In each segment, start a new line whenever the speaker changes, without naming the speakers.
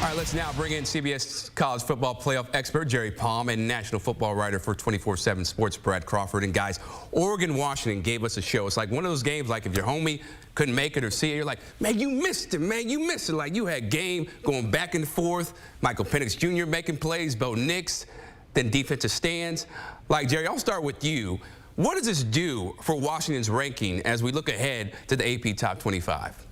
All right, let's now bring in CBS college football playoff expert Jerry Palm and national football writer for 24/7 Sports Brad Crawford. And guys, Oregon-Washington gave us a show. It's like one of those games, like if your homie couldn't make it or see it, you're like, man, you missed it, man, you missed it. Like you had game going back and forth. Michael Penix Jr. making plays, Bo Nix, then defensive stands. Like, Jerry, I'll start with you. What does this do for Washington's ranking as we look ahead to the AP Top 25?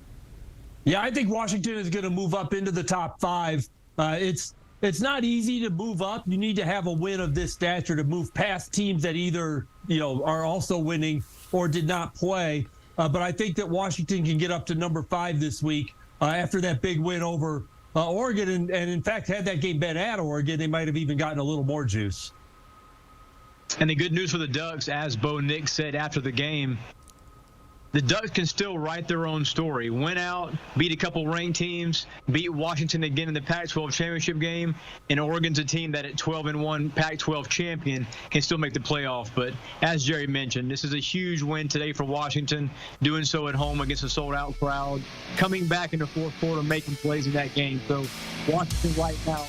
Yeah, I think Washington is going to move up into the top 5. It's not easy to move up. You need to have a win of this stature to move past teams that either, are also winning or did not play. But I think that Washington can get up to number 5 this week after that big win over Oregon. And in fact, had that game been at Oregon, they might have even gotten a little more juice.
And the good news for the Ducks, as Bo Nix said after the game, the Ducks can still write their own story. Win out, beat a couple ranked teams, beat Washington again in the Pac-12 championship game, and Oregon's a team that at 12-1 Pac-12 champion can still make the playoff. But as Jerry mentioned, this is a huge win today for Washington, doing so at home against a sold-out crowd, coming back in the fourth quarter, making plays in that game. So Washington right now,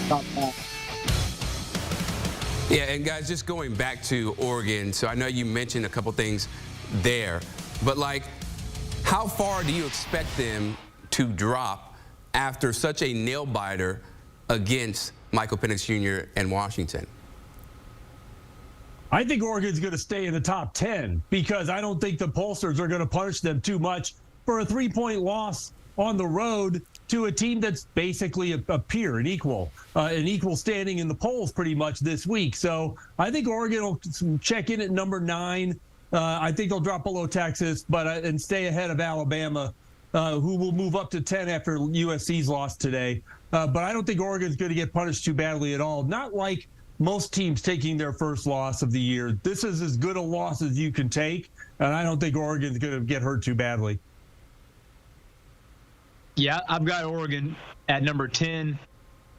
top 5.
Yeah, and guys, just going back to Oregon, so I know you mentioned a couple things there, but like, how far do you expect them to drop after such a nail-biter against Michael Penix Jr. and Washington?
I think Oregon's going to stay in the top 10 because I don't think the pollsters are going to punish them too much for a 3-point loss on the road to a team that's basically a peer, an equal standing in the polls pretty much this week. So I think Oregon will check in at number 9. I think they'll drop below Texas, and stay ahead of Alabama, who will move up to 10 after USC's loss today. But I don't think Oregon's going to get punished too badly at all. Not like most teams taking their first loss of the year. This is as good a loss as you can take, and I don't think Oregon's going to get hurt too badly.
Yeah, I've got Oregon at number 10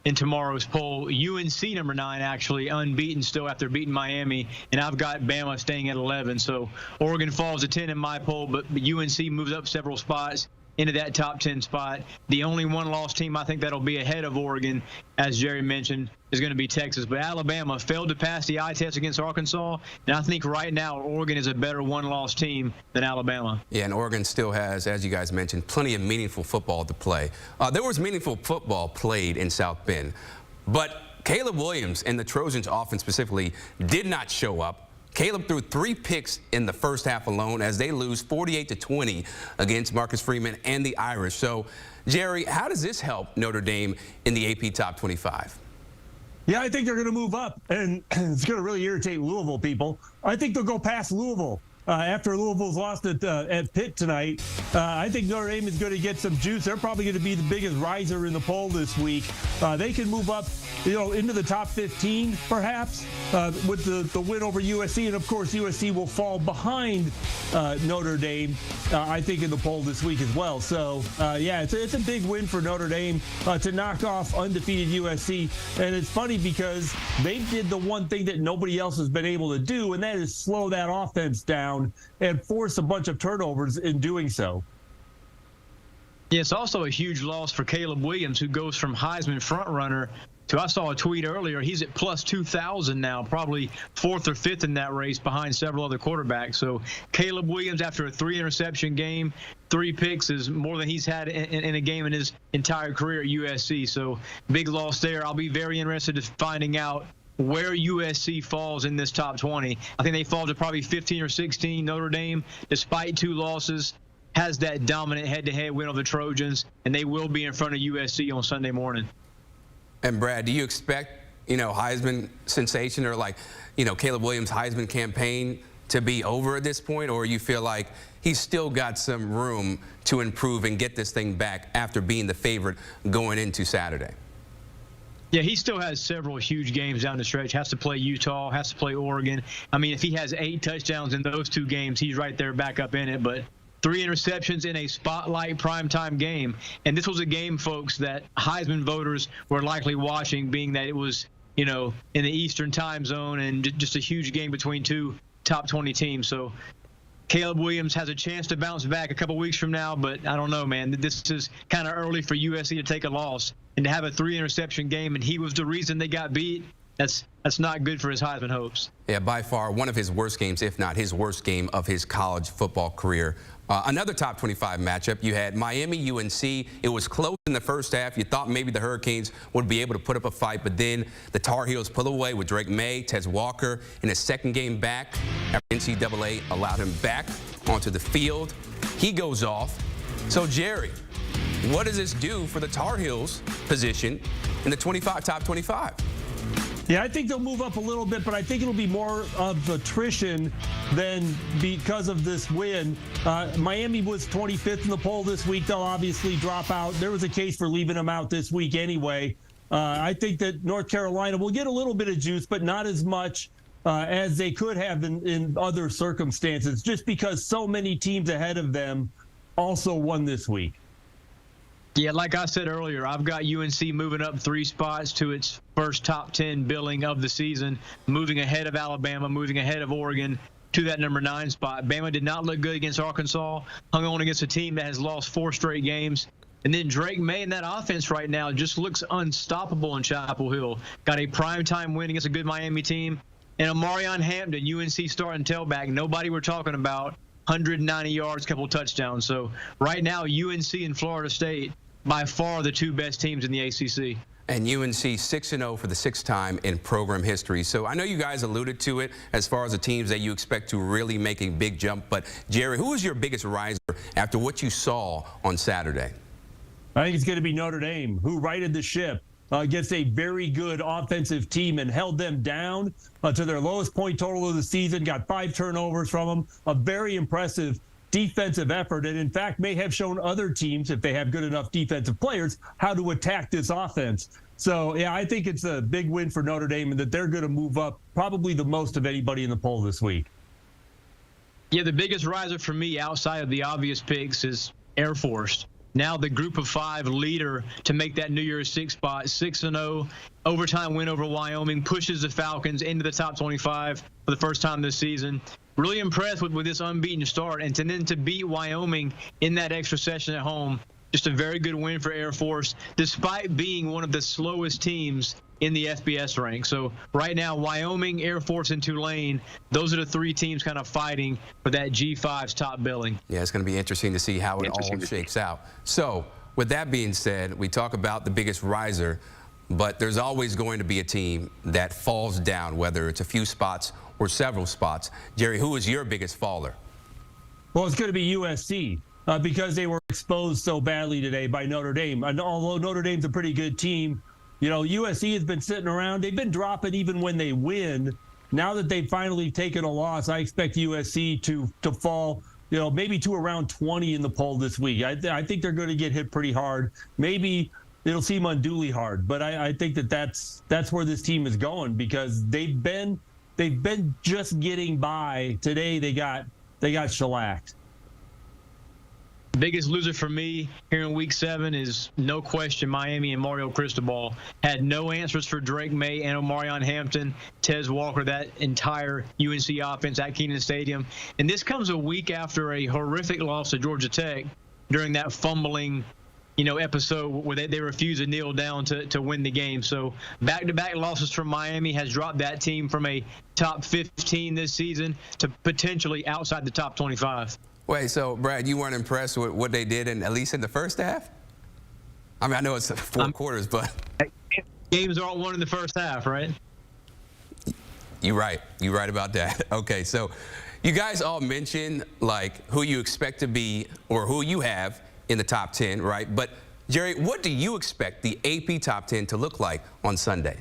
in tomorrow's poll. UNC number 9, actually, unbeaten still after beating Miami. And I've got Bama staying at 11. So Oregon falls to 10 in my poll, but UNC moves up several spots into that top 10 spot. The only one-loss team I think that'll be ahead of Oregon, as Jerry mentioned, is going to be Texas. But Alabama failed to pass the eye test against Arkansas, and I think right now Oregon is a better one-loss team than Alabama.
Yeah, and Oregon still has, as you guys mentioned, plenty of meaningful football to play. There was meaningful football played in South Bend, but Caleb Williams and the Trojans offense specifically did not show up. Caleb threw 3 picks in the first half alone as they lose 48-20 against Marcus Freeman and the Irish. So, Jerry, how does this help Notre Dame in the AP Top 25?
Yeah, I think they're going to move up, and it's going to really irritate Louisville people. I think they'll go past Louisville. After Louisville's lost at Pitt tonight, I think Notre Dame is going to get some juice. They're probably going to be the biggest riser in the poll this week. They can move up, into the top 15, perhaps, with the win over USC. And, of course, USC will fall behind Notre Dame, I think, in the poll this week as well. So, yeah, it's a big win for Notre Dame to knock off undefeated USC. And it's funny because they did the one thing that nobody else has been able to do, and that is slow that offense down and force a bunch of turnovers in doing so.
Yeah, it's also a huge loss for Caleb Williams, who goes from Heisman frontrunner to, I saw a tweet earlier, he's at plus 2,000 now, probably 4th or 5th in that race behind several other quarterbacks. So Caleb Williams, after a 3-interception game, 3 picks, is more than he's had in a game in his entire career at USC. So big loss there. I'll be very interested in finding out where USC falls in this top 20. I think they fall to probably 15 or 16. Notre Dame, despite 2 losses, has that dominant head-to-head win over the Trojans, and they will be in front of USC on Sunday morning.
And Brad, do you expect, Heisman sensation or Caleb Williams' Heisman campaign to be over at this point, or you feel like he's still got some room to improve and get this thing back after being the favorite going into Saturday?
Yeah, he still has several huge games down the stretch. Has to play Utah, has to play Oregon. I mean, if he has 8 touchdowns in those 2 games, he's right there back up in it. But 3 interceptions in a spotlight primetime game. And this was a game, folks, that Heisman voters were likely watching, being that it was, in the Eastern time zone and just a huge game between 2 top 20 teams. So Caleb Williams has a chance to bounce back a couple weeks from now, but I don't know, man. This is kind of early for USC to take a loss and to have a 3-interception game, and he was the reason they got beat. That's not good for his Heisman hopes.
Yeah, by far one of his worst games, if not his worst game of his college football career. Another top 25 matchup, you had Miami-UNC. It was close in the first half. You thought maybe the Hurricanes would be able to put up a fight, but then the Tar Heels pull away with Drake May, Tez Walker in his second game back after NCAA allowed him back onto the field. He goes off. So, Jerry, what does this do for the Tar Heels' position in the top 25?
Yeah, I think they'll move up a little bit, but I think it'll be more of attrition than because of this win. Miami was 25th in the poll this week. They'll obviously drop out. There was a case for leaving them out this week anyway. I think that North Carolina will get a little bit of juice, but not as much as they could have in other circumstances, just because so many teams ahead of them also won this week.
Yeah, like I said earlier, I've got UNC moving up 3 spots to its first top 10 billing of the season, moving ahead of Alabama, moving ahead of Oregon to that number 9 spot. Bama did not look good against Arkansas, hung on against a team that has lost 4 straight games. And then Drake May in that offense right now just looks unstoppable in Chapel Hill. Got a primetime win against a good Miami team. And Omarion Hampton, UNC starting tailback, nobody we're talking about, 190 yards, couple touchdowns. So right now, UNC and Florida State, by far the 2 best teams in the ACC.
And UNC 6-0 for the 6th time in program history. So I know you guys alluded to it as far as the teams that you expect to really make a big jump. But, Jerry, who was your biggest riser after what you saw on Saturday?
I think it's going to be Notre Dame, who righted the ship against a very good offensive team and held them down to their lowest point total of the season, got 5 turnovers from them, a very impressive defensive effort, and in fact may have shown other teams, if they have good enough defensive players, how to attack this offense. So, yeah, I think it's a big win for Notre Dame and that they're going to move up probably the most of anybody in the poll this week.
Yeah, the biggest riser for me outside of the obvious picks is Air Force. Now the group of 5 leader to make that New Year's 6 spot, 6-0, overtime win over Wyoming, pushes the Falcons into the top 25 for the first time this season. Really impressed with this unbeaten start, and then to beat Wyoming in that extra session at home, just a very good win for Air Force, despite being one of the slowest teams in the FBS rank. So right now, Wyoming, Air Force, and Tulane, those are the 3 teams kind of fighting for that G5's top billing.
Yeah, it's going to be interesting to see how it all shakes out. So with that being said, we talk about the biggest riser, but there's always going to be a team that falls down, whether it's a few spots or several spots. Jerry, who is your biggest faller?
Well, it's going to be USC because they were exposed so badly today by Notre Dame. And although Notre Dame's a pretty good team, you know, USC has been sitting around. They've been dropping even when they win. Now that they've finally taken a loss, I expect USC to fall, you know, maybe to around 20 in the poll this week. I think they're going to get hit pretty hard. Maybe it'll seem unduly hard, but I think that's where this team is going because they've been just getting by. Today they got shellacked.
Biggest loser for me here in Week 7 is no question Miami and Mario Cristobal. Had no answers for Drake May and Omarion Hampton, Tez Walker, that entire UNC offense at Kenan Stadium. And this comes a week after a horrific loss to Georgia Tech during that fumbling, episode where they refused to kneel down to win the game. So back-to-back losses from Miami has dropped that team from a top 15 this season to potentially outside the top 25.
Wait, so Brad, you weren't impressed with what they did at least in the first half? I mean, I know it's 4 quarters, but
games aren't won in the first half, right?
You're right. You're right about that. Okay, so you guys all mentioned like who you expect to be or who you have in the top 10, right? But Jerry, what do you expect the AP top 10 to look like on Sunday?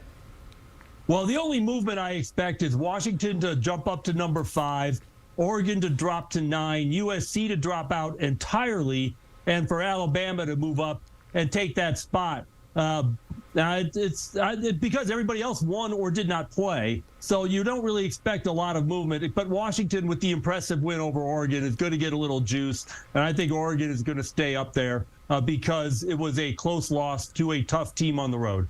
Well, the only movement I expect is Washington to jump up to number 5, Oregon to drop to 9, USC to drop out entirely, and for Alabama to move up and take that spot. It's because everybody else won or did not play, so you don't really expect a lot of movement. But Washington, with the impressive win over Oregon, is going to get a little juice, and I think Oregon is going to stay up there because it was a close loss to a tough team on the road.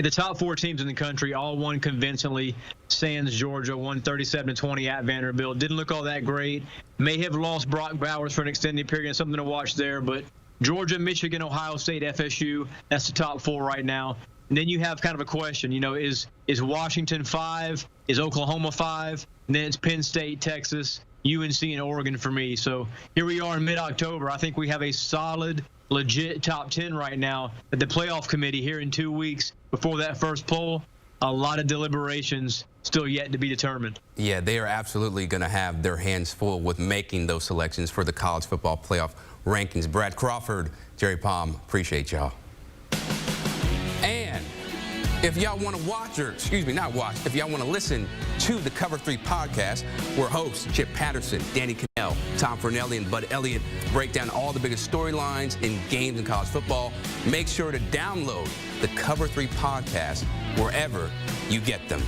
Yeah, the top 4 teams in the country all won convincingly. Sans Georgia won 37-20 at Vanderbilt. Didn't look all that great. May have lost Brock Bowers for an extended period. Something to watch there. But Georgia, Michigan, Ohio State, FSU, that's the top 4 right now. And then you have kind of a question, is Washington 5? Is Oklahoma 5? And then it's Penn State, Texas, UNC, and Oregon for me. So here we are in mid-October. I think we have a solid, legit top 10 right now. But the playoff committee here in 2 weeks before that first poll, a lot of deliberations still yet to be determined.
Yeah, they are absolutely going to have their hands full with making those selections for the college football playoff rankings. Brad Crawford, Jerry Palm, appreciate y'all. And if y'all want to watch, or excuse me, not watch, if y'all want to listen to the Cover 3 podcast, where hosts Chip Patterson, Danny Cannell, Tom Fernelli, and Bud Elliott break down all the biggest storylines in games in college football, make sure to download the Cover 3 podcast wherever you get them.